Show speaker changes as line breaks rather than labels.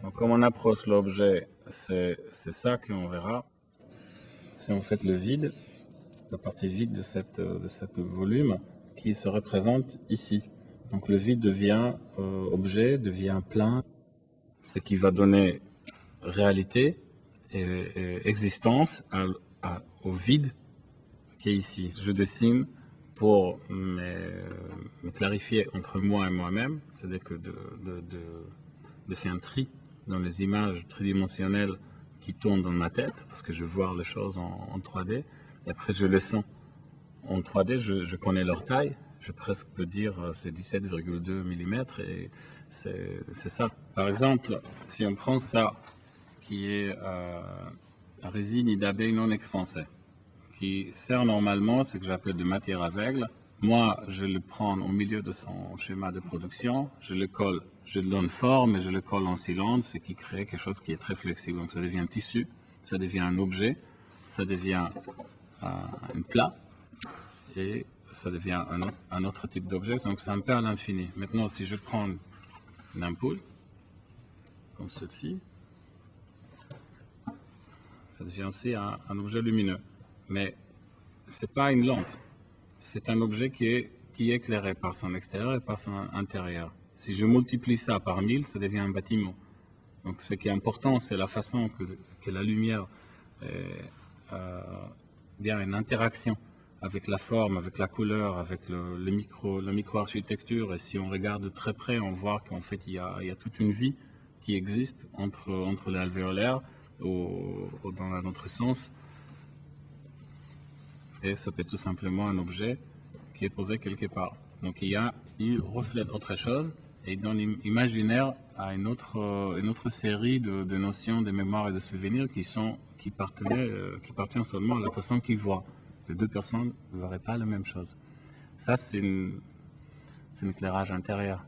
Donc, comme on approche l'objet, c'est ça qu'on verra. C'est en fait le vide, la partie vide de cette volume qui se représente ici. Donc le vide devient objet, devient plein, ce qui va donner réalité et existence au vide qui est ici. Je dessine pour me clarifier entre moi et moi-même, c'est-à-dire que de faire un tri dans les images tridimensionnelles qui tournent dans ma tête, parce que je vois les choses en 3D, et après je les sens en 3D, je connais leur taille, je presque peux dire c'est 17,2 mm, et c'est ça. Par exemple, si on prend ça, qui est la résine d'abeille non expansée, qui sert normalement ce que j'appelle de matière aveugle. Moi, je le prends au milieu de son schéma de production, je le colle, je le donne forme et je le colle en cylindre, ce qui crée quelque chose qui est très flexible. Donc ça devient un tissu, ça devient un objet, ça devient un plat et ça devient un autre type d'objet. Donc c'est un peu à l'infini. Maintenant, si je prends une ampoule, comme ceci, ça devient aussi un objet lumineux. Mais ce n'est pas une lampe, c'est un objet qui est éclairé par son extérieur et par son intérieur. Si je multiplie ça par 1000, ça devient un bâtiment. Donc ce qui est important, c'est la façon que la lumière vient une interaction avec la forme, avec la couleur, avec la micro-architecture. Et si on regarde de très près, on voit qu'en fait, il y a toute une vie qui existe entre les alvéolaires dans un autre sens. Et ça peut être tout simplement un objet qui est posé quelque part. Donc il reflète autre chose et il donne l'imaginaire à une autre série de notions, de mémoires et de souvenirs qui appartiennent seulement à la personne qui voit. Les deux personnes ne verraient pas la même chose. Ça, c'est un éclairage intérieur.